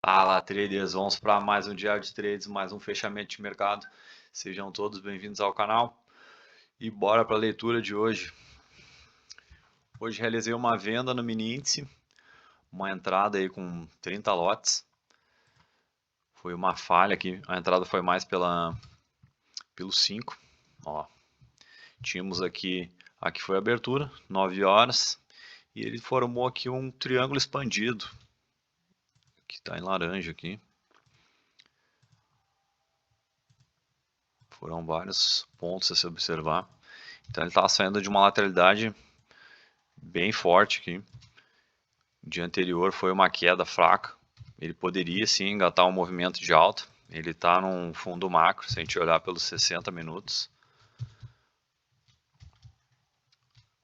Fala, traders, vamos para mais um dia de trades, mais um fechamento de mercado. Sejam todos bem-vindos ao canal e bora para a leitura de hoje. Hoje realizei uma venda no mini índice, uma entrada aí com 30 lotes. Foi uma falha aqui, a entrada foi mais pelo 5. Ó, tínhamos aqui foi a abertura, 9 horas, e ele formou aqui um triângulo expandido, que está em laranja aqui. Foram vários pontos a se observar. Então ele estava saindo de uma lateralidade bem forte aqui. O dia anterior foi uma queda fraca. Ele poderia sim engatar um movimento de alta. Ele está num fundo macro, se a gente olhar pelos 60 minutos.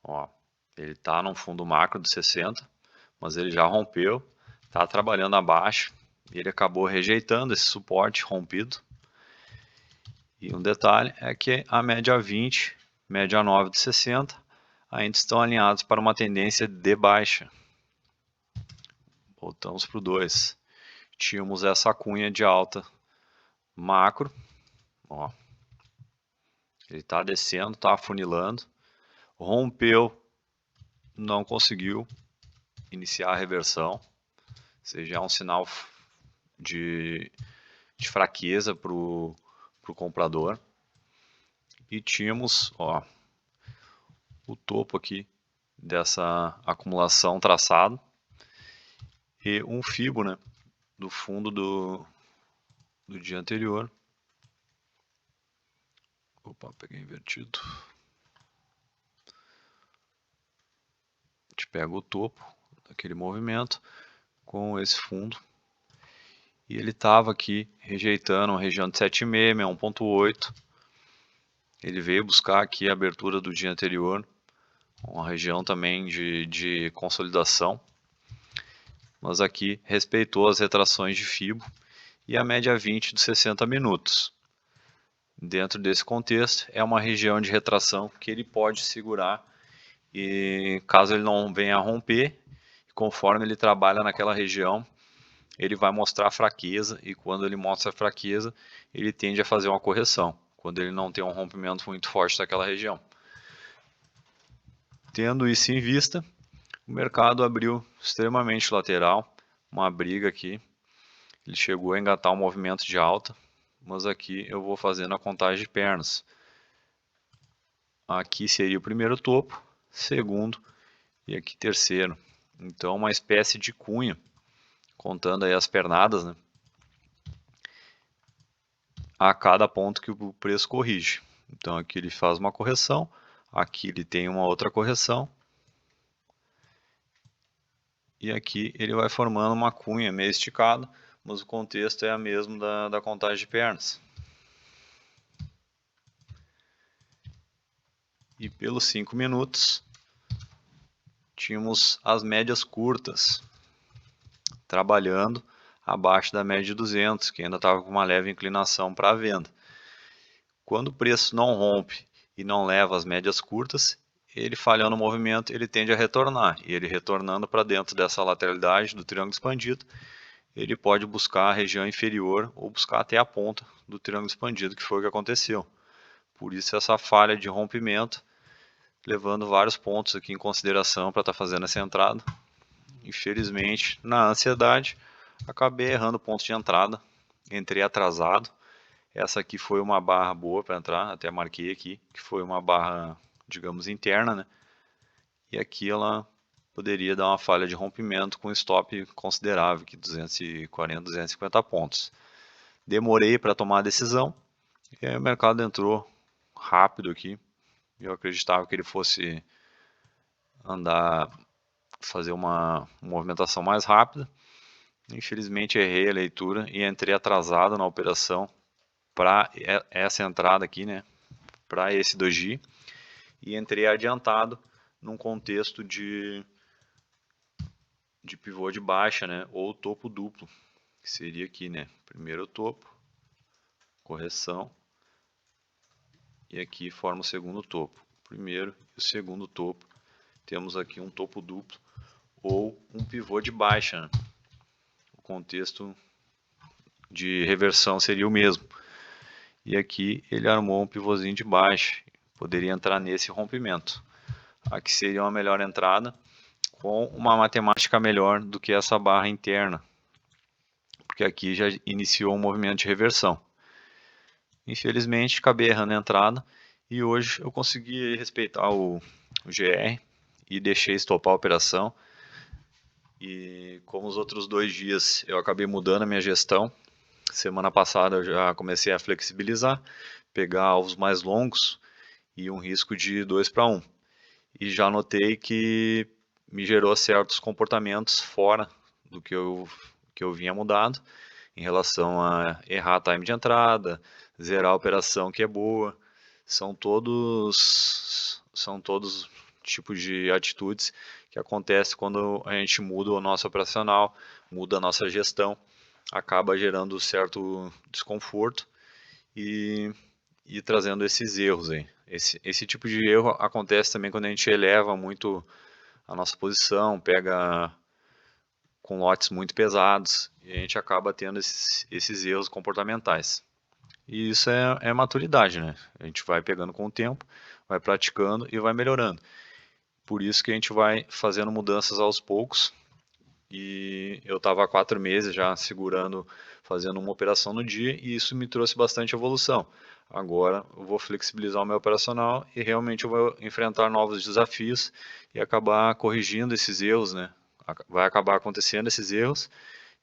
Ó, ele está num fundo macro de 60, mas ele já rompeu, está trabalhando abaixo. E ele acabou rejeitando esse suporte rompido. E um detalhe é que a média 20, média 9 de 60, ainda estão alinhados para uma tendência de baixa. Voltamos para o 2. Tínhamos essa cunha de alta macro. Ó. Ele está descendo, está afunilando. Rompeu, não conseguiu iniciar a reversão. Ou seja, é um sinal de fraqueza para o comprador. E tínhamos o topo aqui dessa acumulação traçado. E um fibo, né, do fundo do dia anterior. Opa, peguei invertido. A gente pega o topo daquele movimento com esse fundo. E ele estava aqui rejeitando a região de 7,6, 1,8. Ele veio buscar aqui a abertura do dia anterior, uma região também de consolidação. Mas aqui respeitou as retrações de fibo e a média 20 dos 60 minutos. Dentro desse contexto, é uma região de retração que ele pode segurar e caso ele não venha a romper, conforme ele trabalha naquela região, ele vai mostrar fraqueza e quando ele mostra fraqueza, ele tende a fazer uma correção, quando ele não tem um rompimento muito forte daquela região. Tendo isso em vista, o mercado abriu extremamente lateral, uma briga aqui. Ele chegou a engatar um movimento de alta, mas aqui eu vou fazendo a contagem de pernas. Aqui seria o primeiro topo, segundo e aqui terceiro. Então uma espécie de cunha, contando aí as pernadas, né, a cada ponto que o preço corrige. Então aqui ele faz uma correção, aqui ele tem uma outra correção, e aqui ele vai formando uma cunha meio esticada, mas o contexto é o mesmo da contagem de pernas. E pelos 5 minutos, tínhamos as médias curtas, trabalhando abaixo da média de 200, que ainda estava com uma leve inclinação para a venda. Quando o preço não rompe e não leva as médias curtas, ele falhando o movimento, ele tende a retornar. E ele retornando para dentro dessa lateralidade do triângulo expandido, ele pode buscar a região inferior ou buscar até a ponta do triângulo expandido, que foi o que aconteceu. Por isso essa falha de rompimento, levando vários pontos aqui em consideração para estar fazendo essa entrada. Infelizmente, na ansiedade, acabei errando o ponto de entrada, entrei atrasado. Essa aqui foi uma barra boa para entrar, até marquei aqui, que foi uma barra, digamos, interna, né? E aqui ela poderia dar uma falha de rompimento com stop considerável, que 240, 250 pontos. Demorei para tomar a decisão, e aí o mercado entrou rápido aqui. Eu acreditava que ele fosse andar, fazer uma movimentação mais rápida. Infelizmente errei a leitura e entrei atrasado na operação para essa entrada aqui, né, para esse doji, e entrei adiantado num contexto de pivô de baixa, né, ou topo duplo, que seria aqui, né, primeiro topo, correção, e aqui forma o segundo topo, o primeiro e o segundo topo, temos aqui um topo duplo ou um pivô de baixa, né? O contexto de reversão seria o mesmo. E aqui ele armou um pivôzinho de baixa, poderia entrar nesse rompimento. Aqui seria uma melhor entrada, com uma matemática melhor do que essa barra interna, porque aqui já iniciou um movimento de reversão. Infelizmente acabei errando a entrada, e hoje eu consegui respeitar o GR e deixei estopar a operação. E como os outros 2 dias eu acabei mudando a minha gestão, semana passada eu já comecei a flexibilizar, pegar alvos mais longos e um risco de 2-1. E já notei que me gerou certos comportamentos fora do que eu vinha mudado, em relação a errar time de entrada, zerar a operação que é boa. São todos tipos de atitudes que acontecem quando a gente muda o nosso operacional, muda a nossa gestão, acaba gerando certo desconforto e trazendo esses erros aí. Esse tipo de erro acontece também quando a gente eleva muito a nossa posição, pega com lotes muito pesados, e a gente acaba tendo esses erros comportamentais. E isso é maturidade, né? A gente vai pegando com o tempo, vai praticando e vai melhorando. Por isso que a gente vai fazendo mudanças aos poucos. E eu estava há 4 meses já segurando, fazendo uma operação no dia, e isso me trouxe bastante evolução. Agora eu vou flexibilizar o meu operacional e realmente eu vou enfrentar novos desafios e acabar corrigindo esses erros, né? Vai acabar acontecendo esses erros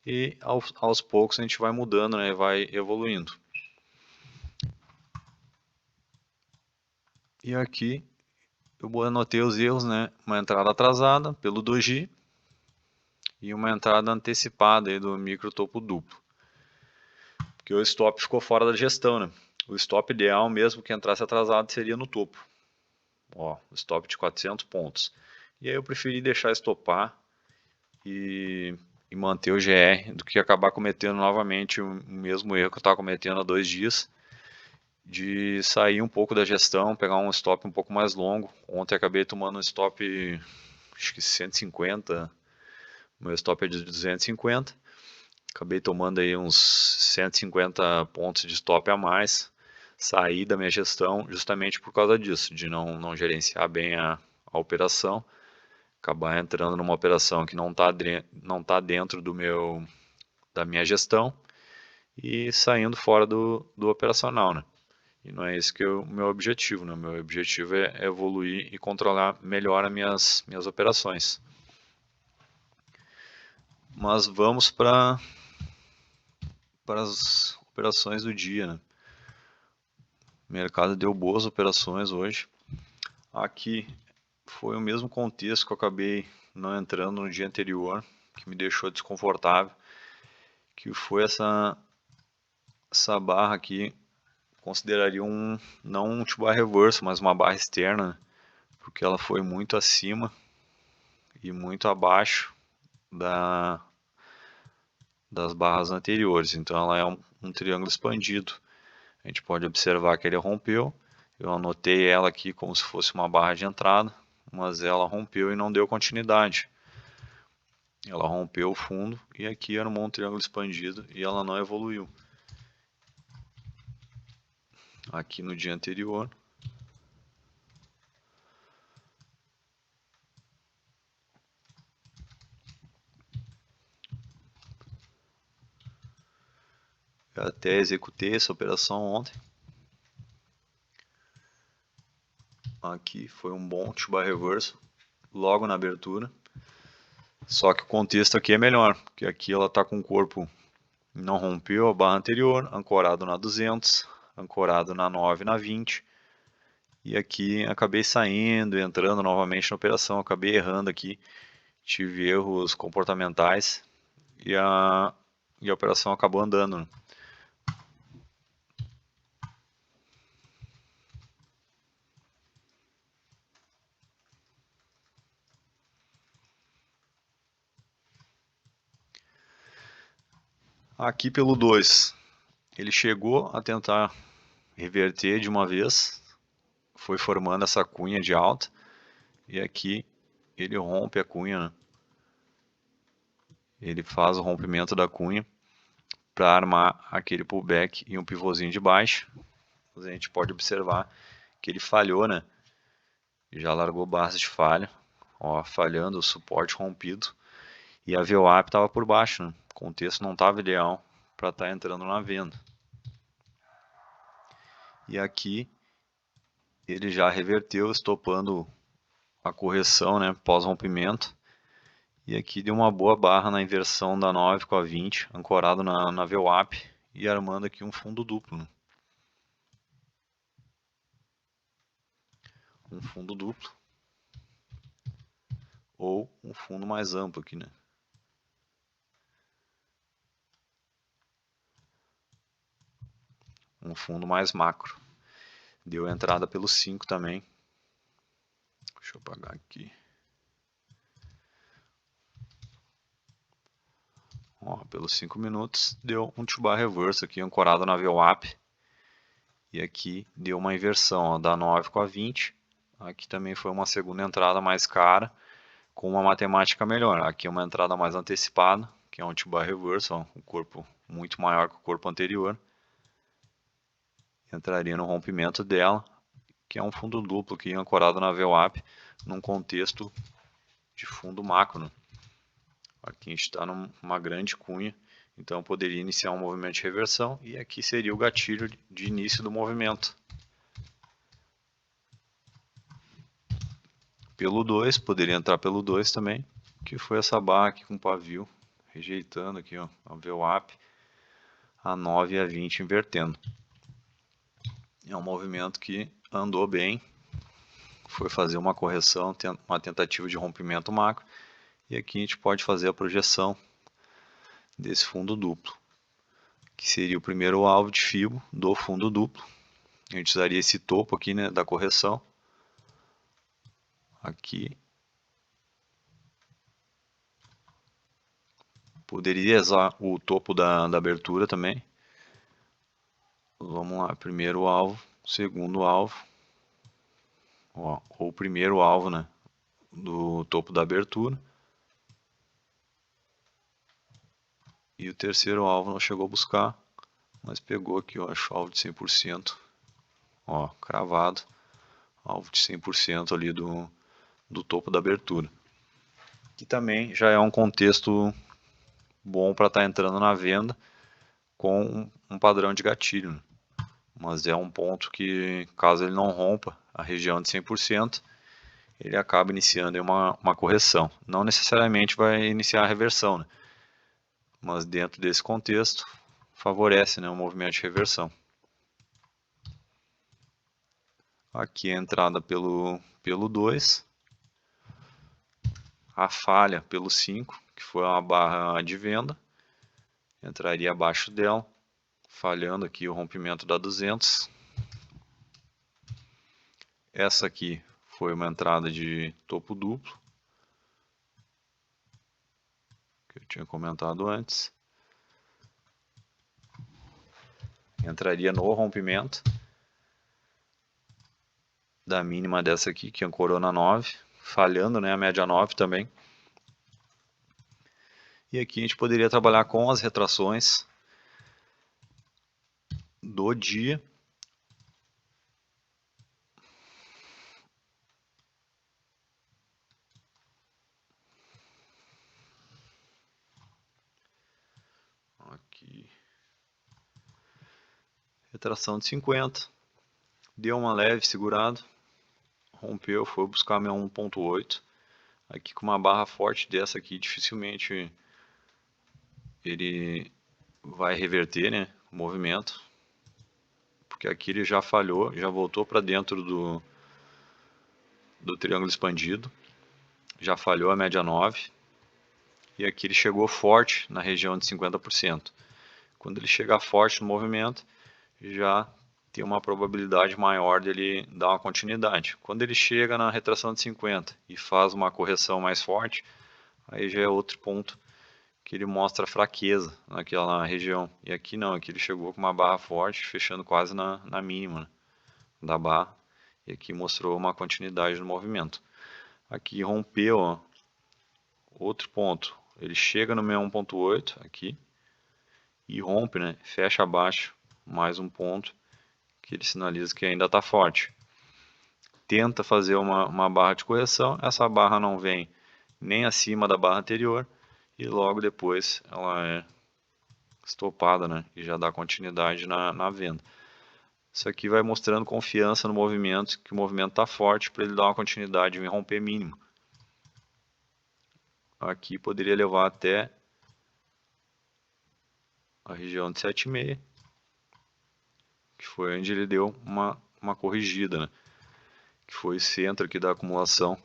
e aos poucos a gente vai mudando, né? Vai evoluindo. E aqui eu anotei os erros, né? Uma entrada atrasada pelo doji e uma entrada antecipada aí do micro topo duplo. Porque o stop ficou fora da gestão, né? O stop ideal, mesmo que entrasse atrasado, seria no topo. Ó, o stop de 400 pontos. E aí eu preferi deixar estopar e manter o GR do que acabar cometendo novamente o mesmo erro que eu estava cometendo há 2 dias, de sair um pouco da gestão, pegar um stop um pouco mais longo. Ontem acabei tomando um stop, acho que 150, meu stop é de 250, acabei tomando aí uns 150 pontos de stop a mais, saí da minha gestão justamente por causa disso, de não gerenciar bem a operação, acabar entrando numa operação que não tá dentro da minha gestão e saindo fora do operacional, né? E não é esse que é o meu objetivo, né? O meu objetivo é evoluir e controlar melhor as minhas operações. Mas vamos para as operações do dia, né? O mercado deu boas operações hoje. Aqui foi o mesmo contexto que eu acabei não entrando no dia anterior, que me deixou desconfortável, que foi essa barra aqui. Consideraria não um T-bar reverso, mas uma barra externa, porque ela foi muito acima e muito abaixo das barras anteriores. Então ela é um triângulo expandido. A gente pode observar que ele rompeu. Eu anotei ela aqui como se fosse uma barra de entrada, mas ela rompeu e não deu continuidade. Ela rompeu o fundo e aqui armou um triângulo expandido e ela não evoluiu. Aqui no dia anterior, eu até executei essa operação ontem. Aqui foi um bom T-bar reverso logo na abertura. Só que o contexto aqui é melhor, porque aqui ela está com o corpo, não rompeu a barra anterior, ancorado na 200, ancorado na 9, na 20. E aqui acabei saindo, entrando novamente na operação, acabei errando aqui, tive erros comportamentais e a operação acabou andando. Aqui pelo 2, ele chegou a tentar reverter de uma vez, foi formando essa cunha de alta, e aqui ele rompe a cunha, né? Ele faz o rompimento da cunha, para armar aquele pullback e um pivôzinho de baixa. A gente pode observar que ele falhou, né? Já largou barras de falha, ó, falhando, o suporte rompido, e a VWAP estava por baixo, né? O contexto não estava ideal para estar entrando na venda. E aqui ele já reverteu, estopando a correção, né, pós-rompimento. E aqui deu uma boa barra na inversão da 9 com a 20, ancorado na VWAP e armando aqui um fundo duplo, né? Um fundo duplo ou um fundo mais amplo aqui, né? Um fundo mais macro. Deu entrada pelo 5 também. Deixa eu apagar aqui. Ó, pelos 5 minutos deu um two bar reverse aqui, ancorado na VWAP. E aqui deu uma inversão, ó, da 9 com a 20. Aqui também foi uma segunda entrada mais cara, com uma matemática melhor. Aqui é uma entrada mais antecipada, que é um two bar reverse, ó, um corpo muito maior que o corpo anterior. Entraria no rompimento dela, que é um fundo duplo aqui, ancorado na VWAP, num contexto de fundo macro, né? Aqui a gente está numa grande cunha, então poderia iniciar um movimento de reversão, e aqui seria o gatilho de início do movimento. Pelo 2, poderia entrar pelo 2 também, que foi essa barra aqui com pavio, rejeitando aqui, ó, a VWAP, a 9 e a 20 invertendo. É um movimento que andou bem, foi fazer uma correção, uma tentativa de rompimento macro, e aqui a gente pode fazer a projeção desse fundo duplo, que seria o primeiro alvo de FIBO do fundo duplo. A gente usaria esse topo aqui, né, da correção, aqui. Poderia usar o topo da abertura também. Vamos lá, primeiro alvo, segundo alvo, ó, ou o primeiro alvo, né, do topo da abertura. E o terceiro alvo não chegou a buscar, mas pegou aqui, ó, acho alvo de 100%, ó, cravado, alvo de 100% ali do topo da abertura. Que também já é um contexto bom para estar entrando na venda com um padrão de gatilho, né? Mas é um ponto que, caso ele não rompa a região de 100%, ele acaba iniciando uma correção. Não necessariamente vai iniciar a reversão, né? Mas dentro desse contexto, favorece, né, o movimento de reversão. Aqui a entrada pelo 2, a falha pelo 5, que foi uma barra de venda, entraria abaixo dela, falhando aqui o rompimento da 200. Essa aqui foi uma entrada de topo duplo, que eu tinha comentado antes. Entraria no rompimento da mínima dessa aqui, que ancorou na 9, falhando, né, a média 9 também. E aqui a gente poderia trabalhar com as retrações do dia. Aqui. Retração de 50. Deu uma leve segurada. Rompeu, foi buscar meu 1.8. Aqui com uma barra forte dessa aqui, dificilmente ele vai reverter, né, o movimento. Porque aqui ele já falhou, já voltou para dentro do triângulo expandido. Já falhou a média 9. E aqui ele chegou forte na região de 50%. Quando ele chegar forte no movimento, já tem uma probabilidade maior dele dar uma continuidade. Quando ele chega na retração de 50 e faz uma correção mais forte, aí já é outro ponto que ele mostra fraqueza naquela região. E aqui não, aqui ele chegou com uma barra forte, fechando quase na mínima, né, da barra. E aqui mostrou uma continuidade no movimento. Aqui rompeu, ó, outro ponto. Ele chega no 1.8 aqui e rompe, né? Fecha abaixo, mais um ponto, que ele sinaliza que ainda está forte. Tenta fazer uma barra de correção, essa barra não vem nem acima da barra anterior e logo depois ela é estopada, né? E já dá continuidade na venda. Isso aqui vai mostrando confiança no movimento, que o movimento está forte para ele dar uma continuidade em romper mínimo. Aqui poderia levar até a região de 7,5, que foi onde ele deu uma corrigida, né? Que foi o centro aqui da acumulação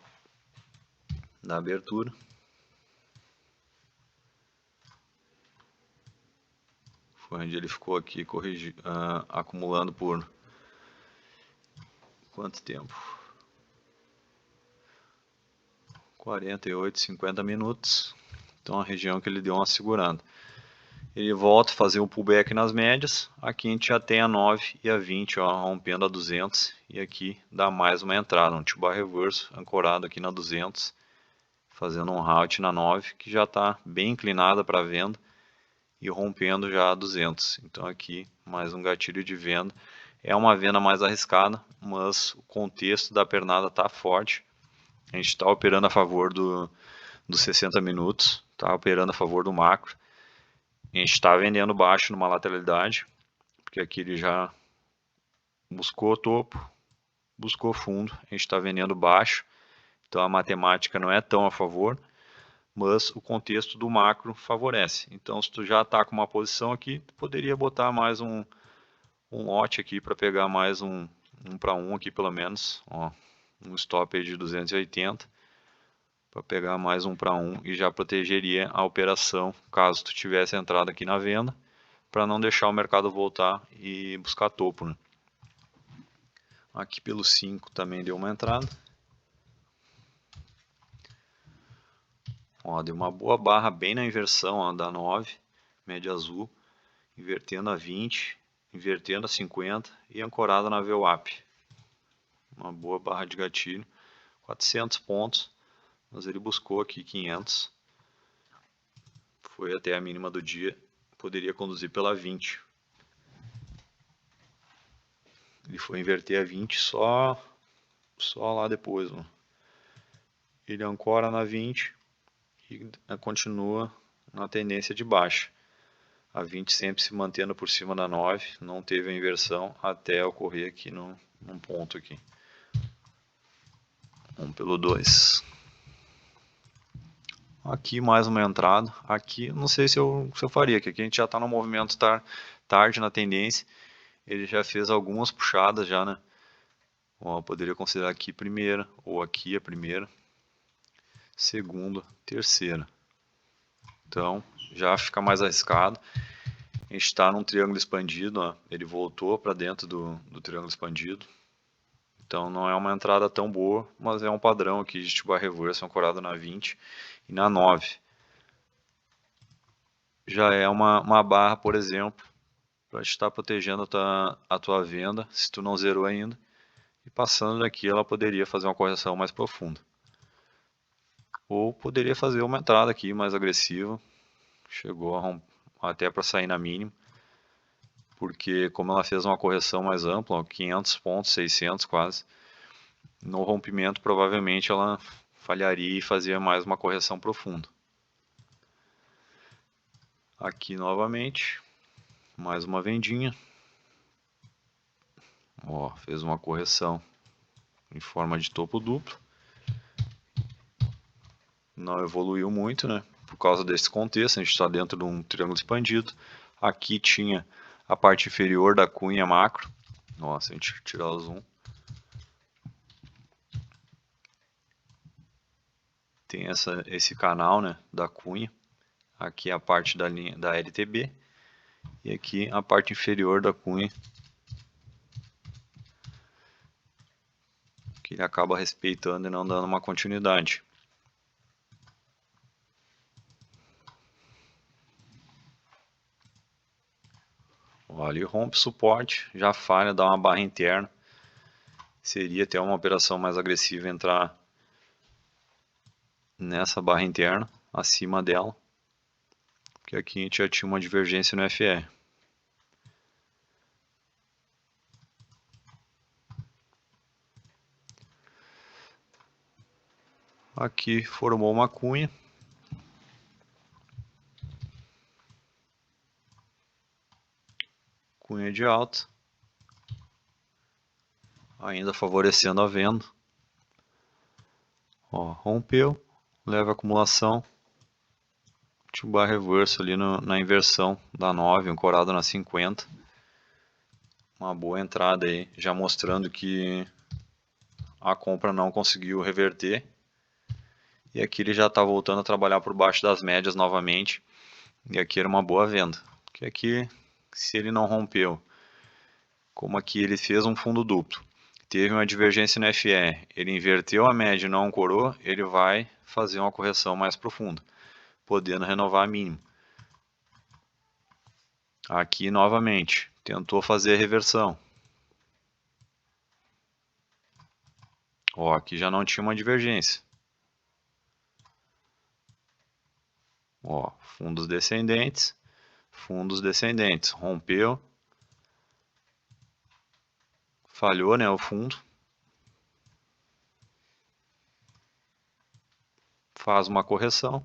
da abertura. Foi onde ele ficou aqui acumulando por quanto tempo? 48, 50 minutos. Então a região que ele deu uma segurada. Ele volta a fazer um pullback nas médias. Aqui a gente já tem a 9 e a 20, ó, rompendo a 200. E aqui dá mais uma entrada, um T-bar reverso ancorado aqui na 200. Fazendo um rout na 9, que já está bem inclinada para venda. E rompendo já a 200. Então aqui mais um gatilho de venda. É uma venda mais arriscada, mas o contexto da pernada está forte. A gente está operando a favor dos 60 minutos, está operando a favor do macro. A gente está vendendo baixo numa lateralidade, porque aqui ele já buscou topo, buscou fundo, a gente está vendendo baixo, então a matemática não é tão a favor, mas o contexto do macro favorece. Então se tu já está com uma posição aqui, tu poderia botar mais um lote aqui para pegar mais um para um aqui pelo menos, ó, um stop aí de 280, para pegar mais um para um e já protegeria a operação caso tu tivesse entrado aqui na venda, para não deixar o mercado voltar e buscar topo, né? Aqui pelo 5 também deu uma entrada. Ó, deu uma boa barra bem na inversão, ó, da 9, média azul, invertendo a 20, invertendo a 50 e ancorada na VWAP. Uma boa barra de gatilho, 400 pontos, mas ele buscou aqui 500. Foi até a mínima do dia, poderia conduzir pela 20. Ele foi inverter a 20 só lá depois, ó. Ele ancora na 20 e continua na tendência de baixa. A 20 sempre se mantendo por cima da 9, não teve a inversão até ocorrer aqui num ponto aqui. Vamos pelo 2. Aqui mais uma entrada. Aqui não sei se eu faria, que aqui a gente já está no movimento tarde na tendência. Ele já fez algumas puxadas já, né? Ó, poderia considerar aqui primeira, ou aqui a primeira, segunda, terceira. Então já fica mais arriscado. A gente está num triângulo expandido, ó. Ele voltou para dentro do triângulo expandido. Então não é uma entrada tão boa, mas é um padrão aqui de T-bar reverso ancorado na 20 e na 9. Já é uma barra, por exemplo, para estar protegendo a tua venda, se tu não zerou ainda. E passando daqui ela poderia fazer uma correção mais profunda. Ou poderia fazer uma entrada aqui mais agressiva. Chegou até para sair na mínima. Porque como ela fez uma correção mais ampla, 500 pontos, 600 quase, no rompimento provavelmente ela falharia e fazia mais uma correção profunda. Aqui novamente, mais uma vendinha. Ó, fez uma correção em forma de topo duplo. Não evoluiu muito, né? Por causa desse contexto, a gente está dentro de um triângulo expandido. Aqui tinha a parte inferior da cunha macro. Nossa, a gente tirar o zoom. Tem esse canal, né, da cunha. Aqui a parte da linha da LTB. E aqui a parte inferior da cunha, que ele acaba respeitando e não dando uma continuidade. Olha, ele rompe suporte, já falha, dá uma barra interna. Seria até uma operação mais agressiva entrar nessa barra interna, acima dela. Porque que aqui a gente já tinha uma divergência no FE. Aqui formou uma cunha. Cunha de alta. Ainda favorecendo a venda. Ó, rompeu, leva acumulação. Two-bar reverso ali na inversão da 9, ancorado na 50. Uma boa entrada aí, já mostrando que a compra não conseguiu reverter. E aqui ele já está voltando a trabalhar por baixo das médias novamente. E aqui era uma boa venda. Porque aqui, se ele não rompeu, como aqui ele fez um fundo duplo, teve uma divergência no FE, ele inverteu a média e não ancorou, ele vai fazer uma correção mais profunda, podendo renovar a mínima. Aqui novamente, tentou fazer a reversão. Ó, aqui já não tinha uma divergência. Ó, fundos descendentes, rompeu, falhou, né, o fundo, faz uma correção,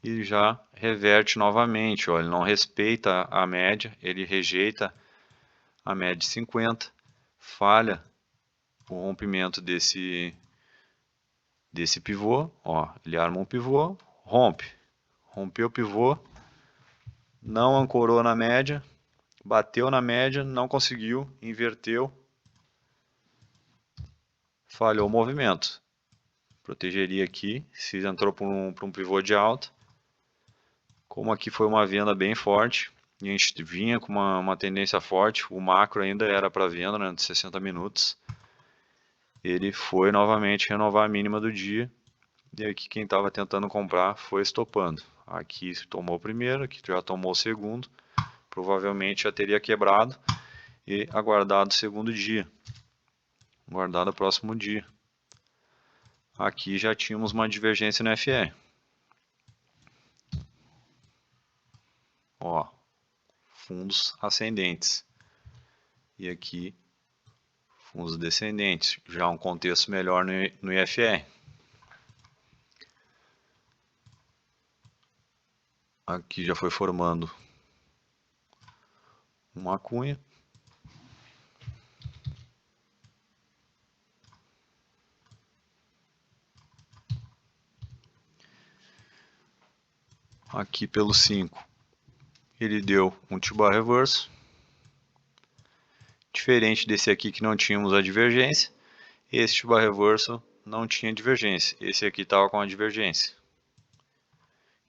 e já reverte novamente, ó, ele não respeita a média, ele rejeita a média de 50, falha o rompimento desse pivô, ó, ele arma um pivô, rompeu o pivô, não ancorou na média, bateu na média, não conseguiu, inverteu, falhou o movimento. Protegeria aqui, se entrou para um pivô de alta. Como aqui foi uma venda bem forte, e a gente vinha com uma tendência forte, o macro ainda era para venda, né, de 60 minutos. Ele foi novamente renovar a mínima do dia, e aqui quem estava tentando comprar foi estopando. Aqui tomou o primeiro, aqui já tomou o segundo, provavelmente já teria quebrado e aguardado o segundo dia, aguardado o próximo dia. Aqui já tínhamos uma divergência no FE. Ó, fundos ascendentes. E aqui, fundos descendentes. Já um contexto melhor no IFE. Aqui já foi formando uma cunha. Aqui pelo 5, ele deu um T-bar reverso. Diferente desse aqui que não tínhamos a divergência, esse T-bar reverso não tinha divergência. Esse aqui estava com a divergência.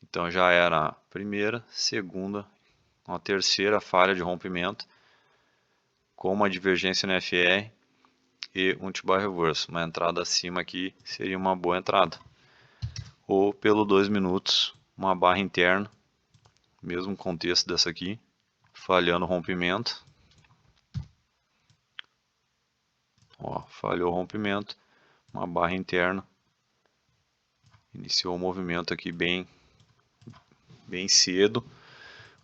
Então já era a primeira, segunda, uma terceira falha de rompimento com uma divergência no FR e um T-bar reverso. Uma entrada acima aqui seria uma boa entrada. Ou pelo 2 minutos, uma barra interna, mesmo contexto dessa aqui, falhando o rompimento. Ó, falhou o rompimento, uma barra interna. Iniciou o movimento aqui bem cedo.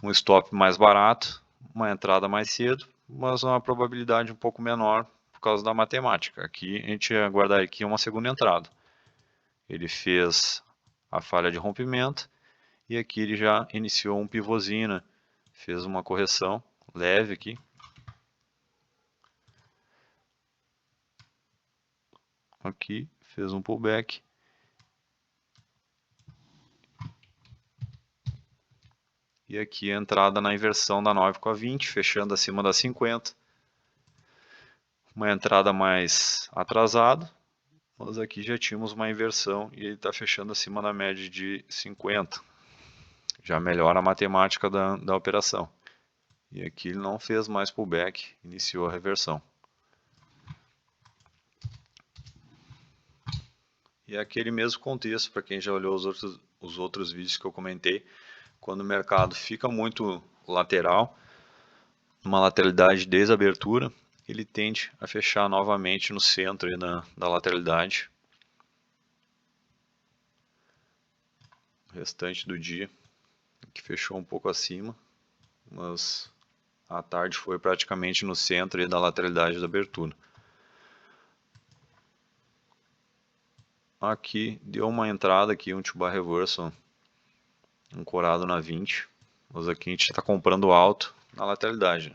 Um stop mais barato, uma entrada mais cedo, mas uma probabilidade um pouco menor por causa da matemática. Aqui a gente ia guardar aqui uma segunda entrada. Ele fez a falha de rompimento e aqui ele já iniciou um pivôzinho, né? Fez uma correção leve aqui. Aqui fez um pullback. E aqui a entrada na inversão da 9 com a 20, fechando acima da 50. Uma entrada mais atrasada, mas aqui já tínhamos uma inversão e ele está fechando acima da média de 50. Já melhora a matemática da operação. E aqui ele não fez mais pullback, iniciou a reversão. E é aquele mesmo contexto, para quem já olhou os outros vídeos que eu comentei, quando o mercado fica muito lateral, uma lateralidade desde a abertura, ele tende a fechar novamente no centro aí da lateralidade. O restante do dia, que fechou um pouco acima, mas a tarde foi praticamente no centro aí da lateralidade da abertura. Aqui deu uma entrada aqui, um to bar reversal, ancorado na 20, mas aqui a gente está comprando alto na lateralidade.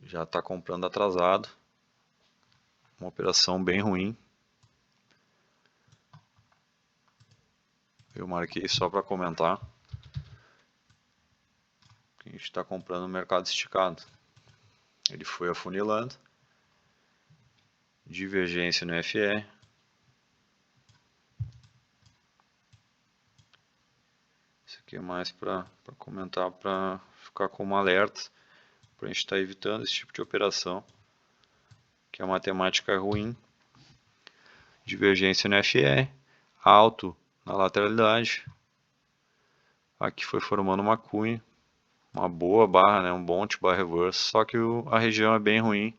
Já está comprando atrasado, uma operação bem ruim. Eu marquei só para comentar. A gente está comprando no mercado esticado. Ele foi afunilando. Divergência no FE. Isso aqui é mais para comentar, para ficar como alerta, para a gente estar evitando esse tipo de operação, que a matemática é ruim. Divergência no FE, alto na lateralidade. Aqui foi formando uma cunha, uma boa barra, né, um bom to-bar reverse, só que a região é bem ruim.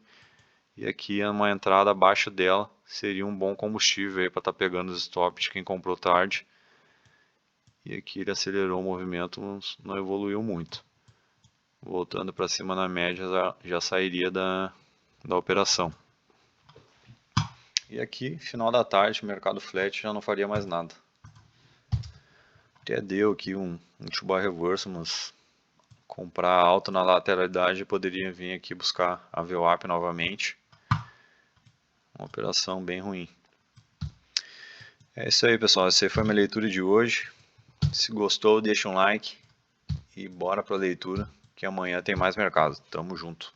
E aqui uma entrada abaixo dela seria um bom combustível para estar pegando os stops de quem comprou tarde. E aqui ele acelerou o movimento, mas não evoluiu muito. Voltando para cima na média já sairia da operação. E aqui, final da tarde, mercado flat já não faria mais nada. Até deu aqui um to-bar reverse, mas comprar alto na lateralidade poderia vir aqui buscar a VWAP novamente. Uma operação bem ruim. É isso aí, pessoal. Essa foi a minha leitura de hoje. Se gostou, deixa um like e bora para a leitura, que amanhã tem mais mercado. Tamo junto.